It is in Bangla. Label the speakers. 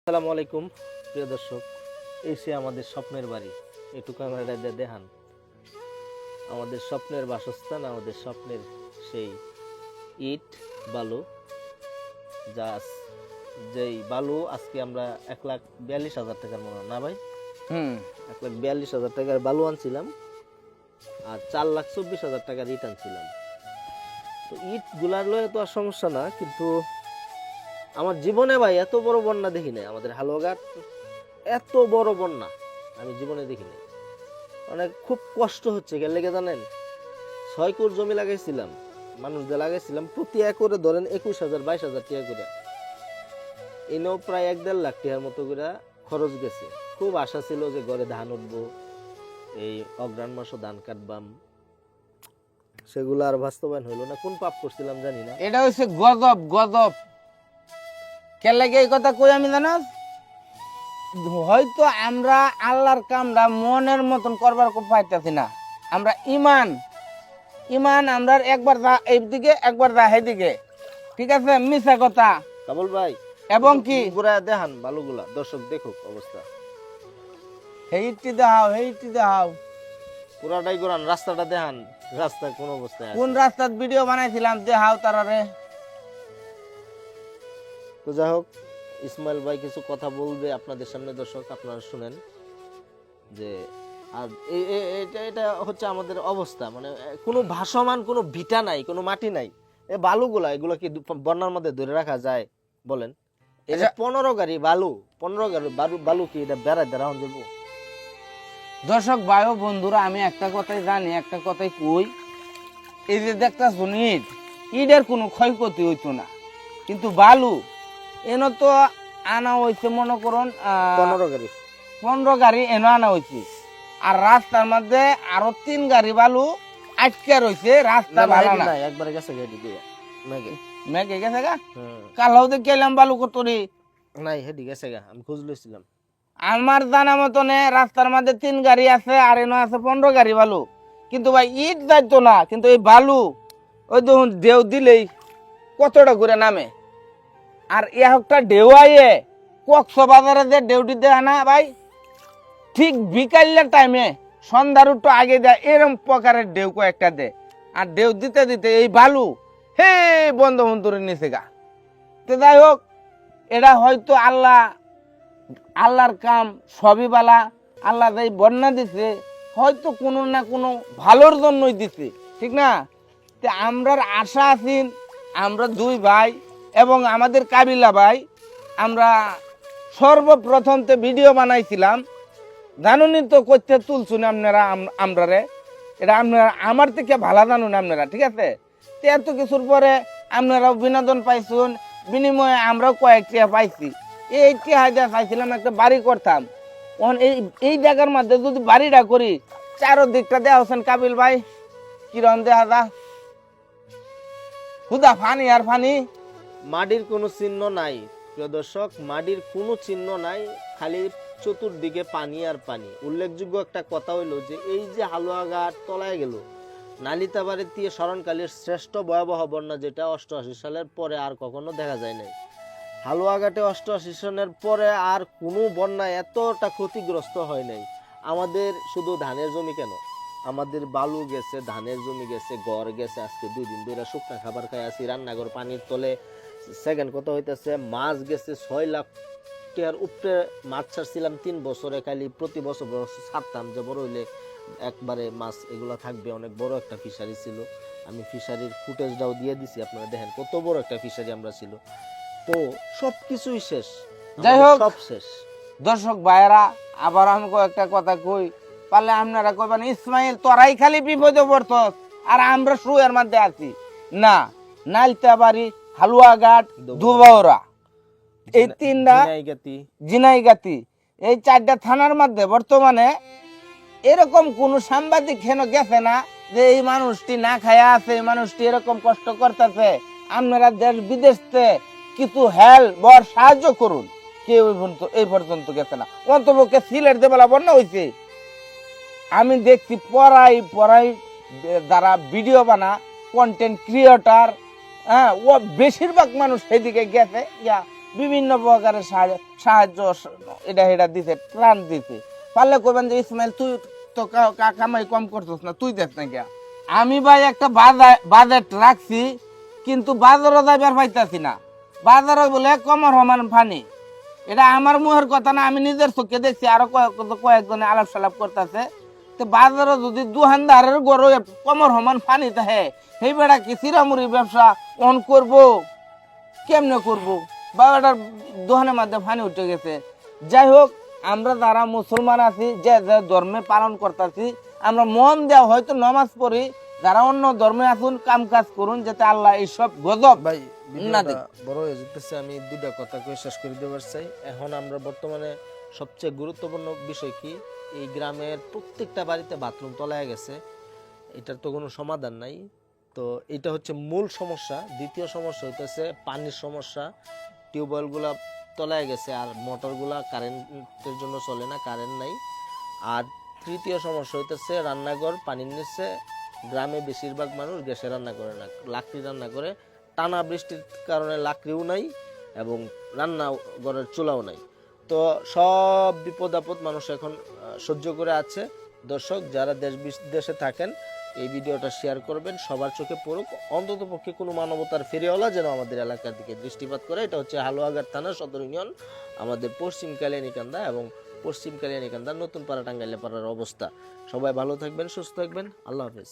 Speaker 1: আসসালামু আলাইকুম প্রিয় দর্শক, এই সে আমাদের স্বপ্নের বাড়ি। একটু ক্যামেরাটা দিয়ে দেখান আমাদের স্বপ্নের বাসস্থান, আমাদের স্বপ্নের সেই ইট বালু, যা যেই বালু আজকে আমরা 1,42,000 টাকার মনে হয় না ভাই, 1,42,000 টাকার বালু আনছিলাম আর 4,24,000 টাকার ইট আনছিলাম। তো ইট গুলার লয়ে তো আর সমস্যা না, কিন্তু আমার জীবনে ভাই এত বড় বন্যা দেখি নাই। আমাদের হালুয়াঘাট এত বড় বন্যা আমি জীবনে দেখি নাই। অনেক খুব কষ্ট হচ্ছে কেন লেগে জানেন, 6 কোর জমি লাগাইছিলাম, মানুষদের লাগাইছিলাম, প্রতি একরে ধরেন 21,000 22,000 টাকা করে, এনেও প্রায় 1-1.5 লাখ টাকার মতো করে খরচ গেছে। খুব আশা ছিল যে ঘরে ধান উঠবো, এই অগ্রাণ মাসও ধান কাটবাম, সেগুলো আর বাস্তবায়ন হইলো না। কোন পাপ করছিলাম জানি না।
Speaker 2: এটা হচ্ছে গজব গজব। কে লাগে এই কথা কই আমি জানো, হয়তো আমরা আল্লাহর কামরা মনের মতন করবার পাইতেছি না। আমরা ইমান ইমান আমরা একবার যা এইদিকে একবার যা সেইদিকে, ঠিক আছে? মিছা কথা
Speaker 1: কাবুল ভাই
Speaker 2: এবং কি
Speaker 1: ঘুরা দেখান বালুগুলা, দর্শক দেখুক অবস্থা।
Speaker 2: হেইটি দেখাও
Speaker 1: পুরাটাই ঘুরান, রাস্তাটা দেখান, রাস্তা কোন অবস্থায় আছে।
Speaker 2: কোন রাস্তার ভিডিও বানাইছিলাম দেখাও তারারে।
Speaker 1: তো যাই হোক, ইসমাইল ভাই কিছু কথা বলবে আপনাদের সামনে, দর্শক আপনারা শুনেন। যে আর এটা হচ্ছে আমাদের অবস্থা, মানে কোনো ভাসমান কোনো ভিটা নাই, কোনো মাটি নাই। এই বালুগুলা এগুলো কি বন্যার মধ্যে ধরে রাখা যায় বলেন? এই যে 15 গাড়ি বালু, 15 গাড়ি বালু কি এটা বেড়ায় দেওয়া যাবো?
Speaker 2: দর্শক ভাই ও বন্ধুরা, আমি একটা কথাই জানি, একটা কথাই কই, এই যে দেখতেছ ইট, ইটের কোনো ক্ষয়ক্ষতি হইতো না, কিন্তু বালু এনে তো আনা হয়েছে মনে করুন 15 গাড়ি এনে আনা হয়েছে, আর রাস্তার মধ্যে আরো 3 গাড়ি বালু আটকে রয়েছে। রাস্তা ভালো না,
Speaker 1: একবারে গেছে গাড়ি দিয়ে
Speaker 2: মেঘে গেছে গা। কালও দেখে এলাম বালু কতরি
Speaker 1: নাই, হেডি গেছে গা, আমি খোঁজ লইছিলাম।
Speaker 2: আমার জানা মতনে রাস্তার মধ্যে 3 গাড়ি আছে আর এনে আছে 15 গাড়ি বালু, কিন্তু ভাই ইট যাইতো না। কিন্তু এই বালু ওই দেখুন ঢেউ দিলেই কতটা করে নামে, আর একটা ঢেউ আইয়ে কক্সবাজারে যে ঢেউটি দেয় না ভাই, ঠিক বিকালের টাইমে সন্ধ্যার একটু আগে দেয়, এরকম প্রকারের ঢেউ কয়েকটা দেয়। আর ঢেউ দিতে দিতে এই বালু হে বন্ধ বন্ধুরে নিচে গা। তো যাই হোক, এটা হয়তো আল্লাহর কাম, সবই বালা। আল্লাহ যাই বন্যা দিছে হয়তো কোনো না কোনো ভালোর জন্যই দিছে, ঠিক না? তে আমরার আশা আছি, আমরা 2 ভাই এবং আমাদের কাবিলা ভাই, আমরা সর্বপ্রথম তে ভিডিও বানাইছিলাম, জানুনি তো করতে তুলছুন আপনারা আমরারে, এটা আপনারা আমার থেকে ভালো জানুন আপনারা, ঠিক আছে? তো এত কিছুর পরে আপনারাও বিনোদন পাইছুন, বিনিময়ে আমরাও কয়েকটা পাইছি। এই টিহা চাইছিলাম একটা বাড়ি করতাম, এই জায়গার মধ্যে যদি বাড়িটা করি, চারদিকটা দেওয়া হচ্ছেন কাবিল ভাই, কিরম দেখা যা হুদা ফানি আর ফানি,
Speaker 1: মাটির কোনো চিহ্ন নাই প্রিয় দর্শক, মাটির কোনো চিহ্ন নাই, খালি চতুর্দিকে পানি আর পানি। উল্লেখযোগ্য একটা কথা হইলো যে এই যে হালুয়াঘাট তলায় গেল, নালিতাবাড়ি দিয়ে স্মরণকালের শ্রেষ্ঠ ভয়াবহ বন্যা, যেটা 88 সালের পরে আর কখনো দেখা যায় নাই। হালুয়াঘাটে 88 সালের পরে আর কোনো বন্যা এতটা ক্ষতিগ্রস্ত হয় নাই। আমাদের শুধু ধানের জমি কেন, আমাদের বালু গেছে, ধানের জমি গেছে, ঘর গেছে। আজকে 2 দিন ধরে শুকনা খাবার খাই আছি, রান্নাঘর পানির তলে। সেকেন্ড কথা হইতেছে মাছ গেছে 6 লাখ টাকার উপরে মাছ ছাড়ছিলাম 3 বছরে, খালি প্রতি বছর ছাড়তাম যে বড় হইলে একবারে মাছ এগুলা থাকবে। অনেক বড় একটা ফিশারি ছিল, আমি ফিশারির ফুটেজটাও দিয়ে দিছি, আপনারা দেখেন কত বড় একটা ফিশারি আমরা ছিল। তো সবকিছুই শেষ,
Speaker 2: যাই হোক
Speaker 1: সব শেষ।
Speaker 2: দর্শক ভাইয়েরা, আবার আমি একটা কথা কই, পারলে আপনারা কইবেন ইসমাইল তোরাই খালি বিপদে পড়ছস আর আমরা শুয়ের মধ্যে আছি। না, নালিতাবাড়ি, হালুয়াঘাট, দুবাউরা, এই 3টা জিনাইগাতি, এই 4টা থানার মধ্যে বর্তমানে এরকম কোন সাংবাদিক হেন গেছে না যে এই মানুষটি না খায়া আছে, এই মানুষটি এরকম কষ্ট করতেছে, আপনারা দেশ বিদেশে কিছু হেল্প বর সাহায্য করুন, কেউ এই পর্যন্ত গেছে না। অন্তপক্ষে সিলেট দেবেলা বন্যা হয়েছে, আমি দেখছি পড়াই যারা ভিডিও বানা, কন্টেন্ট ক্রিয়েটর, হ্যাঁ, ও বেশিরভাগ মানুষ সেদিকে গেছে, বিভিন্ন প্রকারের সাহায্য এটা এটা দিছে, ত্রাণ দিছে। পারলে কইবেন যে ইসমাইল তুই তো কামাই কম করছিস না, তুই দেখ না গিয়া। আমি ভাই একটা বাজেট রাখছি, কিন্তু বাজারও যাইবার পাইতাছি না। বাজারে বলে কমর সমান পানি। এটা আমার মুহের কথা না, আমি নিজের চোখে দেখছি, আরো কয়েকজনে আলাপ সালাপ করতেছে। তো বাজারে যদি দোকানদারের গরু কমর সমান পানি থাকে, সেই বেড়া কি চিরামুড়ি ব্যবসা অন করব, কেমনে করব? বা এটার দোকানের মধ্যে পানি উঠে গেছে। যাই হোক, আমরা যারা মুসলমান আছি, যে যে ধর্মে পালন করতেছি, আমরা মন দেওয়া হয়তো নমাজ পড়ি, যারা অন্য ধর্মে আসুন কাম কাজ করুন, যাতে আল্লাহ এইসব গজব
Speaker 1: ভাই
Speaker 2: না
Speaker 1: ভিডিওটা
Speaker 2: দিক।
Speaker 1: বড় হয়ে যেতেছে, আমি দুটা কথা কয়ে শেষ করে দেবার চাই। এখন আমরা বর্তমানে সবচেয়ে গুরুত্বপূর্ণ বিষয় কি, এই গ্রামের প্রত্যেকটা বাড়িতে বাথরুম তলায় গেছে, এটার তো কোনো সমাধান নাই। তো এটা হচ্ছে মূল সমস্যা। দ্বিতীয় সমস্যা হইতেছে পানির সমস্যা, টিউবওয়েলগুলা তলায় গেছে, আর মোটরগুলা কারেন্টের জন্য চলে না, কারেন্ট নাই। আর তৃতীয় সমস্যা হইতেছে রান্নাঘর পানির নিচে। গ্রামে বেশিরভাগ মানুষ গ্যাসে রান্না করে না, লাকড়ি রান্না করে। টানা বৃষ্টির কারণে লাকড়িও নাই এবং রান্নাঘরের চুলাও নাই। তো সব বিপদ আপদ মানুষ এখন সহ্য করে আছে। দর্শক যারা দেশ বিদেশে থাকেন, এই ভিডিওটা শেয়ার করবেন, সবার চোখে পড়ুক। অন্তত পক্ষে কোনো মানবতার ফেরিওয়ালা যেন আমাদের এলাকার দিকে দৃষ্টিপাত করে। এটা হচ্ছে হালুয়াঘাট থানার সদর ইউনিয়ন, আমাদের পশ্চিম কালিয়ানীকান্দা এবং পশ্চিম কালিয়ানীকান্দার নতুন পাড়া টাঙ্গাইলে পাড়ার অবস্থা। সবাই ভালো থাকবেন, সুস্থ থাকবেন, আল্লাহ হাফেজ।